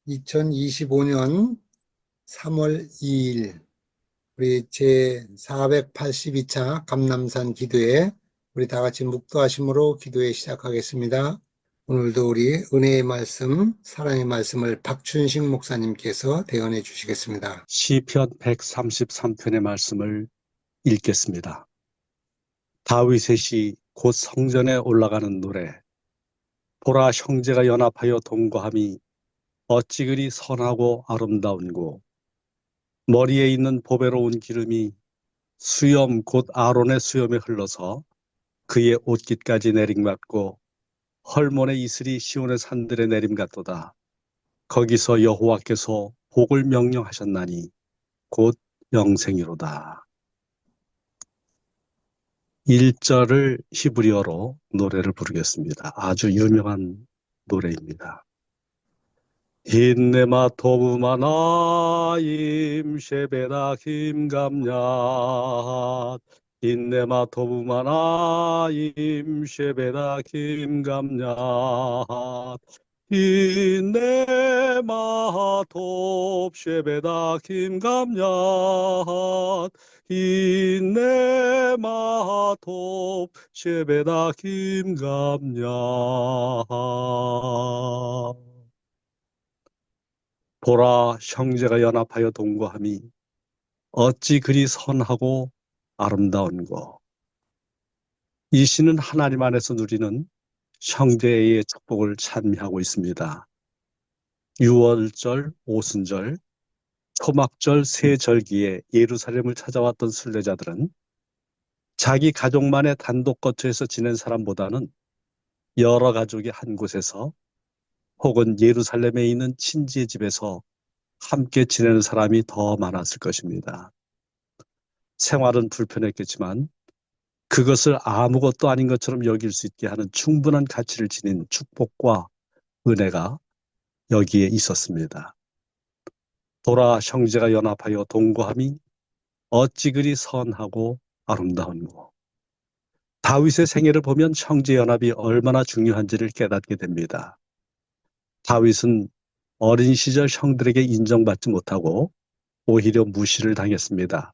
2025년 3월 2일 우리 제482차 감람산 기도회 우리 다 같이 묵도하심으로 기도회 시작하겠습니다. 오늘도 우리 은혜의 말씀, 사랑의 말씀을 박춘식 목사님께서 대언해 주시겠습니다. 시편 133편의 말씀을 읽겠습니다. 다윗의 시 곧 성전에 올라가는 노래. 보라, 형제가 연합하여 동거함이 어찌 그리 선하고 아름다운고. 머리에 있는 보배로운 기름이 수염 곧 아론의 수염에 흘러서 그의 옷깃까지 내림같고 헐몬의 이슬이 시온의 산들에 내림같도다. 거기서 여호와께서 복을 명령하셨나니 곧 영생이로다. 1절을 히브리어로 노래를 부르겠습니다. 아주 유명한 노래입니다. 힌네마 토브마나임 셰베다 김감냐 힌네마 토브마나임 셰베다 김감냐 힌네마 톱 셰베다 김감냐 힌네마 톱 셰베다 김감냐. 보라, 형제가 연합하여 동거함이 어찌 그리 선하고 아름다운고. 이 시는 하나님 안에서 누리는 형제의 축복을 찬미하고 있습니다. 유월절, 오순절, 초막절 세 절기에 예루살렘을 찾아왔던 순례자들은 자기 가족만의 단독 거처에서 지낸 사람보다는 여러 가족이 한 곳에서 혹은 예루살렘에 있는 친지의 집에서 함께 지내는 사람이 더 많았을 것입니다. 생활은 불편했겠지만 그것을 아무것도 아닌 것처럼 여길 수 있게 하는 충분한 가치를 지닌 축복과 은혜가 여기에 있었습니다. 보라, 형제가 연합하여 동거함이 어찌 그리 선하고 아름다운고. 다윗의 생애를 보면 형제 연합이 얼마나 중요한지를 깨닫게 됩니다. 다윗은 어린 시절 형들에게 인정받지 못하고 오히려 무시를 당했습니다.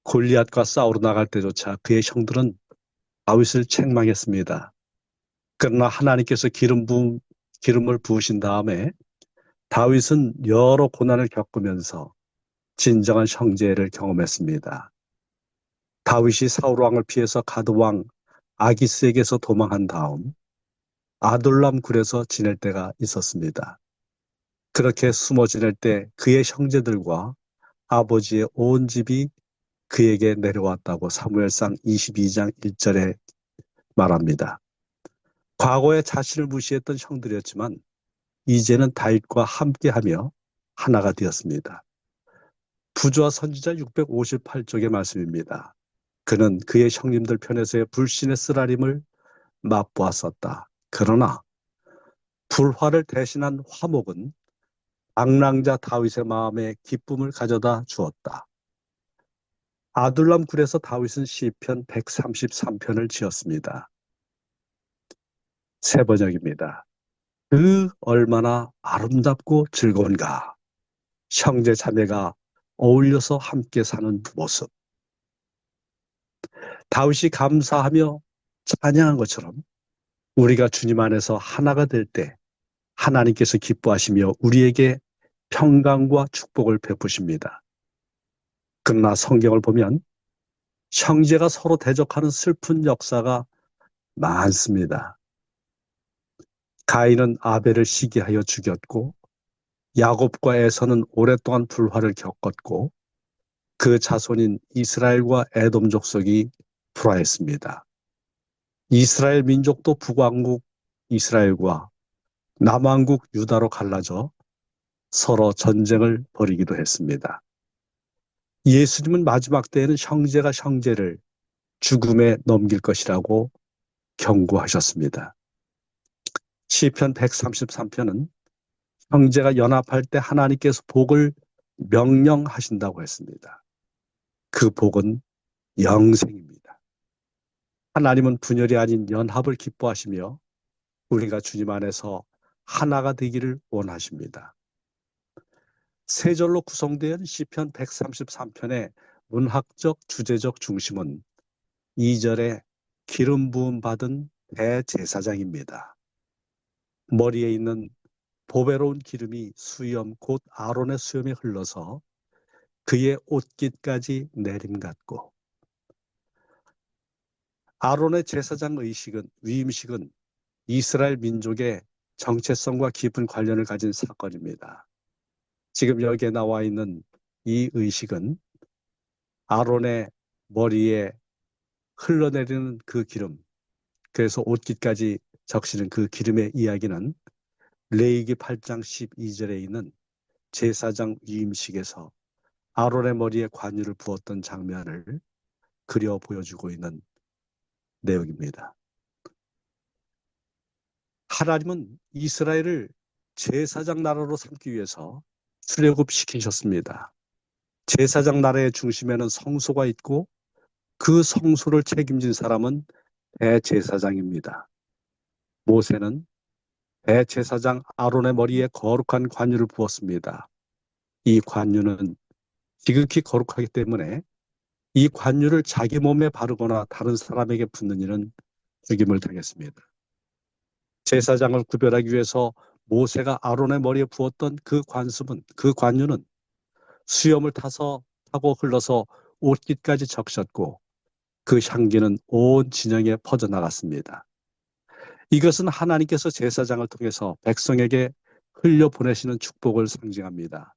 골리앗과 싸우러 나갈 때조차 그의 형들은 다윗을 책망했습니다. 그러나 하나님께서 기름을 부으신 다음에 다윗은 여러 고난을 겪으면서 진정한 형제를 경험했습니다. 다윗이 사울 왕을 피해서 가드 왕 아기스에게서 도망한 다음 아둘람 굴에서 지낼 때가 있었습니다. 그렇게 숨어 지낼 때 그의 형제들과 아버지의 온 집이 그에게 내려왔다고 사무엘상 22장 1절에 말합니다. 과거에 자신을 무시했던 형들이었지만 이제는 다윗과 함께하며 하나가 되었습니다. 부조와 선지자 658쪽의 말씀입니다. 그는 그의 형님들 편에서의 불신의 쓰라림을 맛보았었다. 그러나 불화를 대신한 화목은 악랑자 다윗의 마음에 기쁨을 가져다 주었다. 아둘람 굴에서 다윗은 시편 133편을 지었습니다. 세 번역입니다. 그 얼마나 아름답고 즐거운가. 형제 자매가 어울려서 함께 사는 모습. 다윗이 감사하며 찬양한 것처럼 우리가 주님 안에서 하나가 될 때 하나님께서 기뻐하시며 우리에게 평강과 축복을 베푸십니다. 그러나 성경을 보면 형제가 서로 대적하는 슬픈 역사가 많습니다. 가인은 아벨을 시기하여 죽였고 야곱과 에서는 오랫동안 불화를 겪었고 그 자손인 이스라엘과 에돔 족속이 불화했습니다. 이스라엘 민족도 북왕국 이스라엘과 남왕국 유다로 갈라져 서로 전쟁을 벌이기도 했습니다. 예수님은 마지막 때에는 형제가 형제를 죽음에 넘길 것이라고 경고하셨습니다. 시편 133편은 형제가 연합할 때 하나님께서 복을 명령하신다고 했습니다. 그 복은 영생입니다. 하나님은 분열이 아닌 연합을 기뻐하시며 우리가 주님 안에서 하나가 되기를 원하십니다. 세 절로 구성된 시편 133편의 문학적 주제적 중심은 2절에 기름 부음 받은 대제사장입니다. 머리에 있는 보배로운 기름이 수염 곧 아론의 수염에 흘러서 그의 옷깃까지 내림같고, 아론의 제사장 의식은 위임식은 이스라엘 민족의 정체성과 깊은 관련을 가진 사건입니다. 지금 여기에 나와 있는 이 의식은 아론의 머리에 흘러내리는 그 기름, 그래서 옷깃까지 적시는 그 기름의 이야기는 레위기 8장 12절에 있는 제사장 위임식에서 아론의 머리에 관유를 부었던 장면을 그려 보여주고 있는 내용입니다. 하나님은 이스라엘을 제사장 나라로 삼기 위해서 출애굽시키셨습니다. 제사장 나라의 중심에는 성소가 있고 그 성소를 책임진 사람은 대제사장입니다. 모세는 대제사장 아론의 머리에 거룩한 관유를 부었습니다. 이 관유는 지극히 거룩하기 때문에 이 관유를 자기 몸에 바르거나 다른 사람에게 붓는 이는 죽임을 당했습니다. 제사장을 구별하기 위해서 모세가 아론의 머리에 부었던 그 관유는 수염을 타고 흘러서 옷깃까지 적셨고 그 향기는 온 진영에 퍼져나갔습니다. 이것은 하나님께서 제사장을 통해서 백성에게 흘려보내시는 축복을 상징합니다.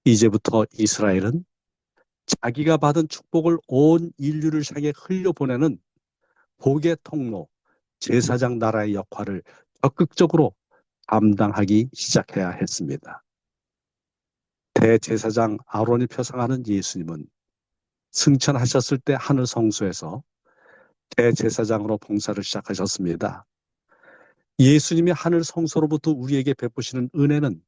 이제부터 이스라엘은 자기가 받은 축복을 온 인류를 향해 흘려보내는 복의 통로, 제사장 나라의 역할을 적극적으로 감당하기 시작해야 했습니다. 대제사장 아론이 표상하는 예수님은 승천하셨을 때 하늘 성소에서 대제사장으로 봉사를 시작하셨습니다. 예수님이 하늘 성소로부터 우리에게 베푸시는 은혜는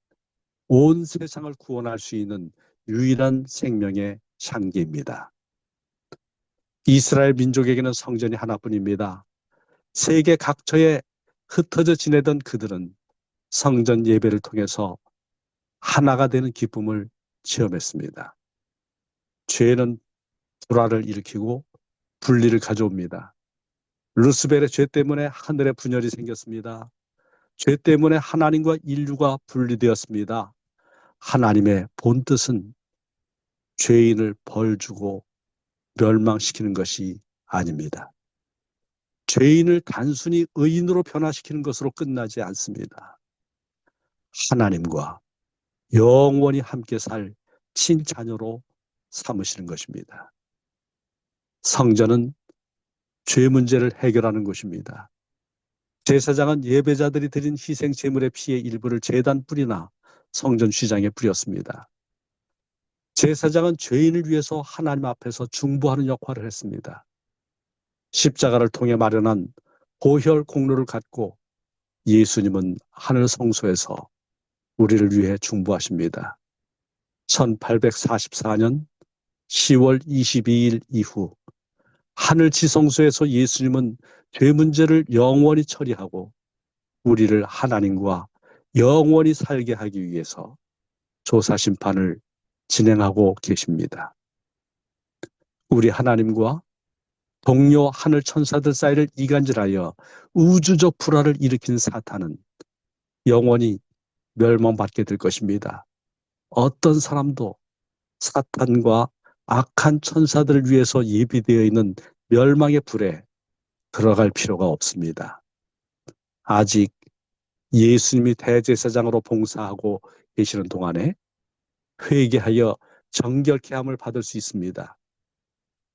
온 세상을 구원할 수 있는 유일한 생명의 향기입니다. 이스라엘 민족에게는 성전이 하나뿐입니다. 세계 각처에 흩어져 지내던 그들은 성전 예배를 통해서 하나가 되는 기쁨을 체험했습니다. 죄는 불화를 일으키고 분리를 가져옵니다. 루스벨의 죄 때문에 하늘에 분열이 생겼습니다. 죄 때문에 하나님과 인류가 분리되었습니다. 하나님의 본뜻은 죄인을 벌주고 멸망시키는 것이 아닙니다. 죄인을 단순히 의인으로 변화시키는 것으로 끝나지 않습니다. 하나님과 영원히 함께 살 친자녀로 삼으시는 것입니다. 성전은 죄 문제를 해결하는 곳입니다. 제사장은 예배자들이 드린 희생 제물의 피의 일부를 제단 뿔이나 성전 휘장에 뿌렸습니다. 제사장은 죄인을 위해서 하나님 앞에서 중보하는 역할을 했습니다. 십자가를 통해 마련한 보혈 공로를 갖고 예수님은 하늘 성소에서 우리를 위해 중보하십니다. 1844년 10월 22일 이후 하늘 지성소에서 예수님은 죄 문제를 영원히 처리하고 우리를 하나님과 영원히 살게 하기 위해서 조사 심판을 진행하고 계십니다. 우리 하나님과 동료 하늘 천사들 사이를 이간질하여 우주적 불화를 일으킨 사탄은 영원히 멸망받게 될 것입니다. 어떤 사람도 사탄과 악한 천사들을 위해서 예비되어 있는 멸망의 불에 들어갈 필요가 없습니다. 아직 예수님이 대제사장으로 봉사하고 계시는 동안에 회개하여 정결케 함을 받을 수 있습니다.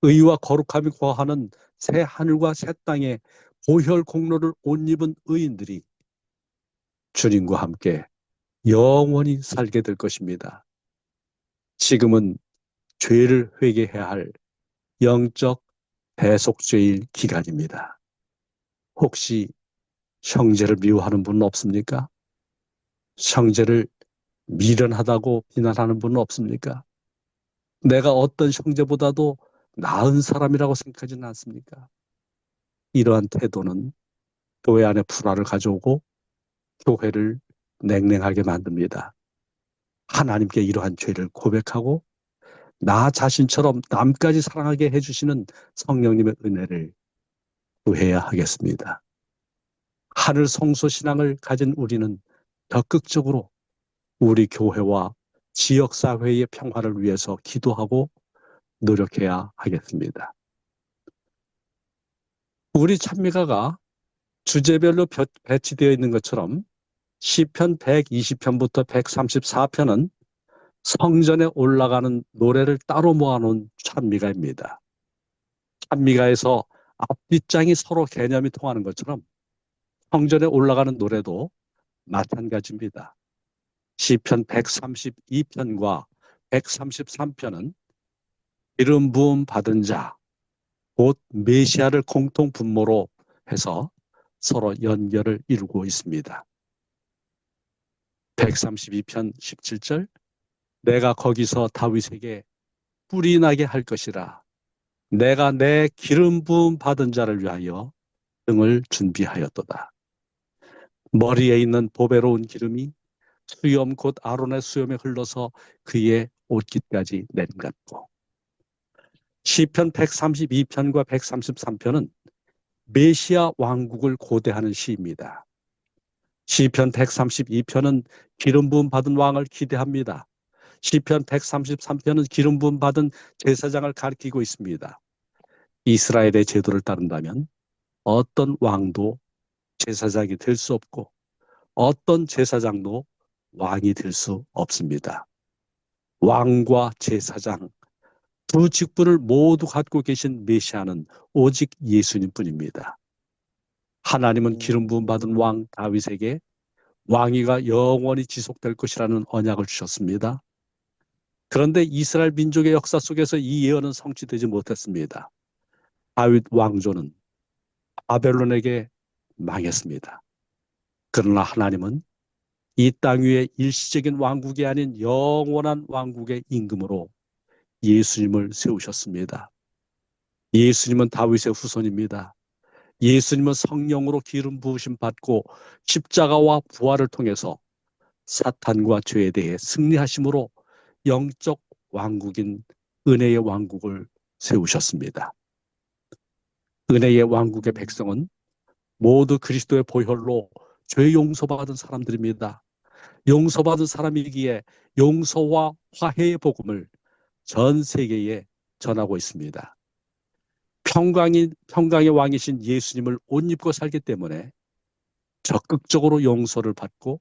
의와 거룩함이 거하는 새 하늘과 새 땅에 보혈 공로를 옷 입은 의인들이 주님과 함께 영원히 살게 될 것입니다. 지금은 죄를 회개해야 할 영적 대속죄일 기간입니다. 혹시 형제를 미워하는 분은 없습니까? 형제를 미련하다고 비난하는 분은 없습니까? 내가 어떤 형제보다도 나은 사람이라고 생각하지는 않습니까? 이러한 태도는 교회 안에 불화를 가져오고 교회를 냉랭하게 만듭니다. 하나님께 이러한 죄를 고백하고 나 자신처럼 남까지 사랑하게 해주시는 성령님의 은혜를 구해야 하겠습니다. 하늘 성소 신앙을 가진 우리는 적극적으로 우리 교회와 지역사회의 평화를 위해서 기도하고 노력해야 하겠습니다. 우리 찬미가가 주제별로 배치되어 있는 것처럼 시편 120편부터 134편은 성전에 올라가는 노래를 따로 모아놓은 찬미가입니다. 찬미가에서 앞뒷장이 서로 개념이 통하는 것처럼 성전에 올라가는 노래도 마찬가지입니다. 시편 132편과 133편은 기름 부음 받은 자, 곧 메시아를 공통 분모로 해서 서로 연결을 이루고 있습니다. 132편 17절 내가 거기서 다윗에게 뿔이 나게 할 것이라 내가 내 기름 부음 받은 자를 위하여 등을 준비하였도다. 머리에 있는 보배로운 기름이 수염 곧 아론의 수염에 흘러서 그의 옷깃까지 내림같고 시편 132편과 133편은 메시아 왕국을 고대하는 시입니다. 시편 132편은 기름 부음 받은 왕을 기대합니다. 시편 133편은 기름 부음 받은 제사장을 가리키고 있습니다. 이스라엘의 제도를 따른다면 어떤 왕도 제사장이 될 수 없고 어떤 제사장도 왕이 될 수 없습니다. 왕과 제사장 두 직분을 모두 갖고 계신 메시아는 오직 예수님뿐입니다. 하나님은 기름 부음 받은 왕 다윗에게 왕위가 영원히 지속될 것이라는 언약을 주셨습니다. 그런데 이스라엘 민족의 역사 속에서 이 예언은 성취되지 못했습니다. 다윗 왕조는 바벨론에게 망했습니다. 그러나 하나님은 이 땅 위에 일시적인 왕국이 아닌 영원한 왕국의 임금으로 예수님을 세우셨습니다. 예수님은 다윗의 후손입니다. 예수님은 성령으로 기름 부으심 받고 십자가와 부활을 통해서 사탄과 죄에 대해 승리하심으로 영적 왕국인 은혜의 왕국을 세우셨습니다. 은혜의 왕국의 백성은 모두 그리스도의 보혈로 죄 용서받은 사람들입니다. 용서받은 사람이기에 용서와 화해의 복음을 전 세계에 전하고 있습니다. 평강의 왕이신 예수님을 옷 입고 살기 때문에 적극적으로 용서를 받고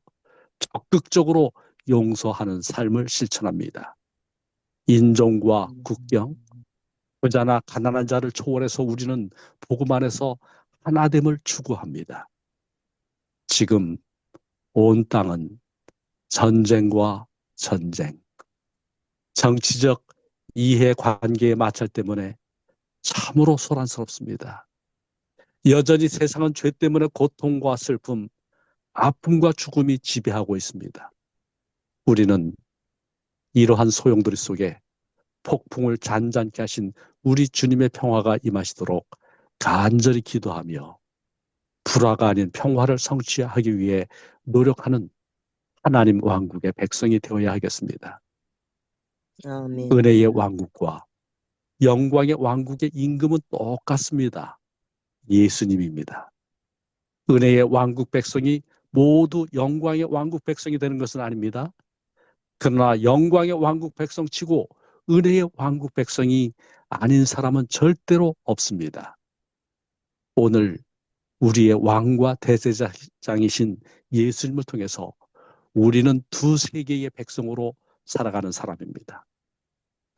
적극적으로 용서하는 삶을 실천합니다. 인종과 국경, 부자나 가난한 자를 초월해서 우리는 복음 안에서 하나됨을 추구합니다. 지금 온 땅은 전쟁과 전쟁, 정치적 이해관계의 마찰 때문에 참으로 소란스럽습니다. 여전히 세상은 죄 때문에 고통과 슬픔, 아픔과 죽음이 지배하고 있습니다. 우리는 이러한 소용돌이 속에 폭풍을 잔잔케 하신 우리 주님의 평화가 임하시도록 간절히 기도하며 불화가 아닌 평화를 성취하기 위해 노력하는 하나님 왕국의 백성이 되어야 하겠습니다. 아멘. 은혜의 왕국과 영광의 왕국의 임금은 똑같습니다. 예수님입니다. 은혜의 왕국 백성이 모두 영광의 왕국 백성이 되는 것은 아닙니다. 그러나 영광의 왕국 백성치고 은혜의 왕국 백성이 아닌 사람은 절대로 없습니다. 오늘 우리의 왕과 대제사장이신 예수님을 통해서 우리는 두 세계의 백성으로 살아가는 사람입니다.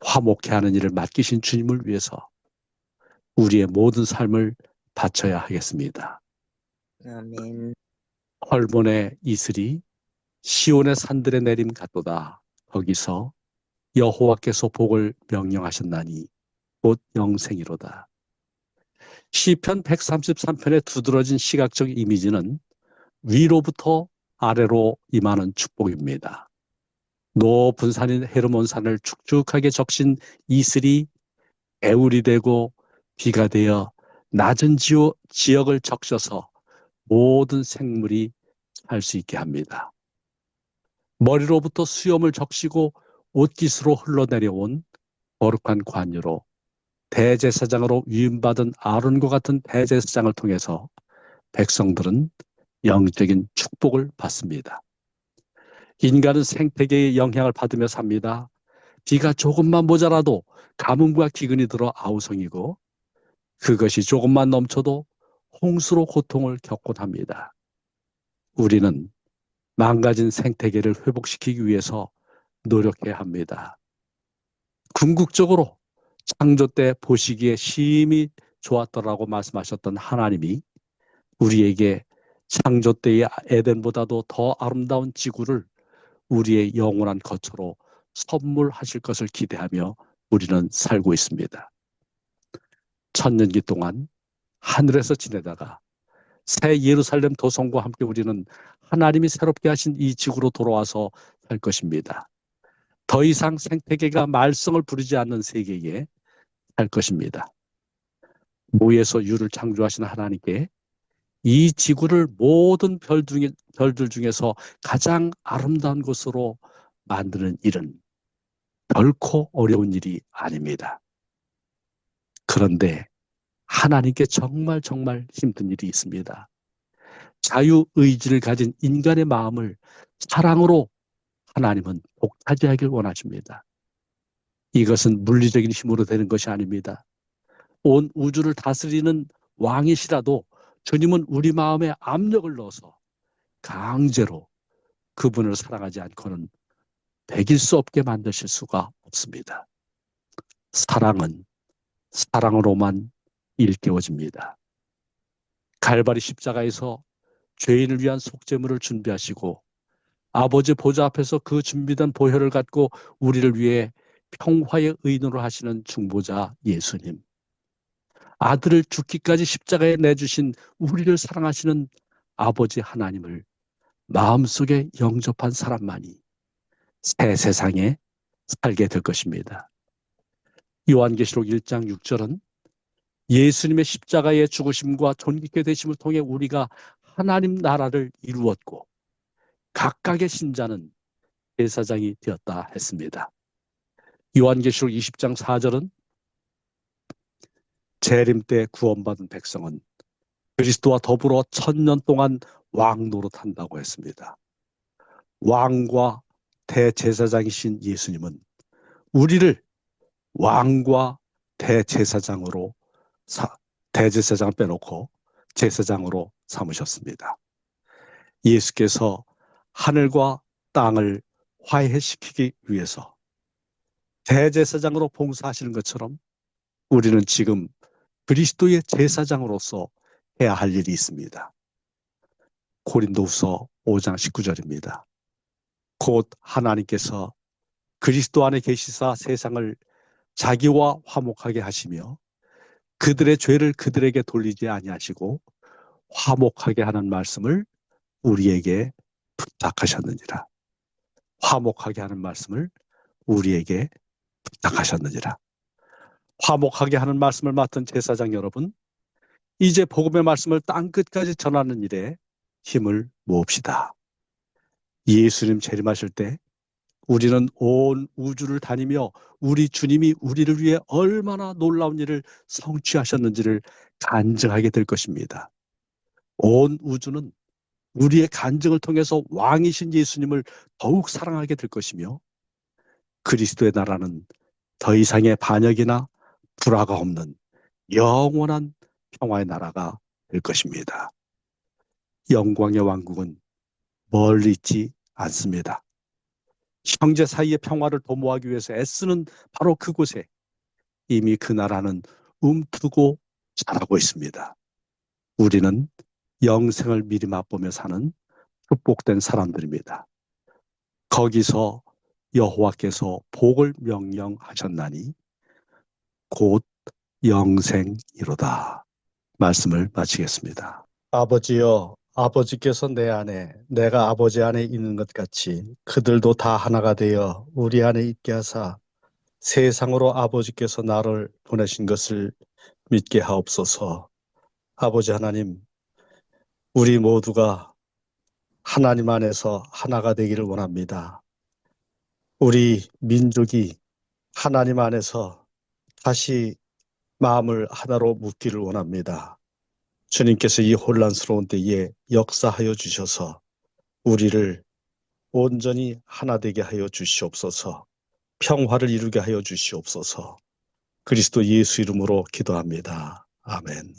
화목케 하는 일을 맡기신 주님을 위해서 우리의 모든 삶을 바쳐야 하겠습니다. 아멘. 헐몬의 이슬이 시온의 산들에 내림 같도다. 거기서 여호와께서 복을 명령하셨나니 곧 영생이로다. 시편 133편에 두드러진 시각적 이미지는 위로부터 아래로 임하는 축복입니다. 높은 산인 헤르몬산을 축축하게 적신 이슬이 애울이 되고 비가 되어 낮은 지역을 적셔서 모든 생물이 살 수 있게 합니다. 머리로부터 수염을 적시고 옷깃으로 흘러내려온 거룩한 관유로 대제사장으로 위임받은 아론과 같은 대제사장을 통해서 백성들은 영적인 축복을 받습니다. 인간은 생태계의 영향을 받으며 삽니다. 비가 조금만 모자라도 가뭄과 기근이 들어 아우성이고 그것이 조금만 넘쳐도 홍수로 고통을 겪곤 합니다. 우리는 망가진 생태계를 회복시키기 위해서 노력해야 합니다. 궁극적으로 창조 때 보시기에 심히 좋았더라고 말씀하셨던 하나님이 우리에게 창조 때의 에덴보다도 더 아름다운 지구를 우리의 영원한 거처로 선물하실 것을 기대하며 우리는 살고 있습니다. 천년기 동안 하늘에서 지내다가 새 예루살렘 도성과 함께 우리는 하나님이 새롭게 하신 이 지구로 돌아와서 살 것입니다. 더 이상 생태계가 말썽을 부리지 않는 세계에 살 것입니다. 무에서 유를 창조하신 하나님께 이 지구를 모든 별들 중에서 가장 아름다운 곳으로 만드는 일은 결코 어려운 일이 아닙니다. 그런데 하나님께 정말 힘든 일이 있습니다. 자유의지를 가진 인간의 마음을 사랑으로 하나님은 독차지하길 원하십니다. 이것은 물리적인 힘으로 되는 것이 아닙니다. 온 우주를 다스리는 왕이시라도 주님은 우리 마음에 압력을 넣어서 강제로 그분을 사랑하지 않고는 배길 수 없게 만드실 수가 없습니다. 사랑은 사랑으로만 일깨워집니다. 갈바리 십자가에서 죄인을 위한 속죄물을 준비하시고 아버지 보좌 앞에서 그 준비된 보혈을 갖고 우리를 위해 평화의 의논을 하시는 중보자 예수님. 아들을 죽기까지 십자가에 내주신 우리를 사랑하시는 아버지 하나님을 마음속에 영접한 사람만이 새 세상에 살게 될 것입니다. 요한계시록 1장 6절은 예수님의 십자가의 죽으심과 존귀케 되심을 통해 우리가 하나님 나라를 이루었고 각각의 신자는 제사장이 되었다 했습니다. 요한계시록 20장 4절은 재림 때 구원받은 백성은 그리스도와 더불어 1000년 동안 왕 노릇한다고 했습니다. 왕과 대제사장이신 예수님은 우리를 왕과 대제사장으로 대제사장을 빼놓고 제사장으로 삼으셨습니다. 예수께서 하늘과 땅을 화해시키기 위해서 대제사장으로 봉사하시는 것처럼 우리는 지금 그리스도의 제사장으로서 해야 할 일이 있습니다. 고린도후서 5장 19절입니다. 곧 하나님께서 그리스도 안에 계시사 세상을 자기와 화목하게 하시며 그들의 죄를 그들에게 돌리지 아니하시고 화목하게 하는 말씀을 우리에게 부탁하셨느니라. 화목하게 하는 말씀을 우리에게 부탁하셨느니라. 화목하게 하는 말씀을 맡은 제사장 여러분, 이제 복음의 말씀을 땅끝까지 전하는 일에 힘을 모읍시다. 예수님 재림하실 때 우리는 온 우주를 다니며 우리 주님이 우리를 위해 얼마나 놀라운 일을 성취하셨는지를 간증하게 될 것입니다. 온 우주는 우리의 간증을 통해서 왕이신 예수님을 더욱 사랑하게 될 것이며 그리스도의 나라는 더 이상의 반역이나 불화가 없는 영원한 평화의 나라가 될 것입니다. 영광의 왕국은 멀리 있지 않습니다. 형제 사이의 평화를 도모하기 위해서 애쓰는 바로 그곳에 이미 그 나라는 움트고 자라고 있습니다. 우리는 영생을 미리 맛보며 사는 축복된 사람들입니다. 거기서 여호와께서 복을 명령하셨나니 곧 영생이로다. 말씀을 마치겠습니다. 아버지여, 아버지께서 내 안에, 내가 아버지 안에 있는 것 같이 그들도 다 하나가 되어 우리 안에 있게 하사 세상으로 아버지께서 나를 보내신 것을 믿게 하옵소서. 아버지 하나님, 우리 모두가 하나님 안에서 하나가 되기를 원합니다. 우리 민족이 하나님 안에서 다시 마음을 하나로 묶기를 원합니다. 주님께서 이 혼란스러운 때에 역사하여 주셔서 우리를 온전히 하나 되게 하여 주시옵소서. 평화를 이루게 하여 주시옵소서. 그리스도 예수 이름으로 기도합니다. 아멘.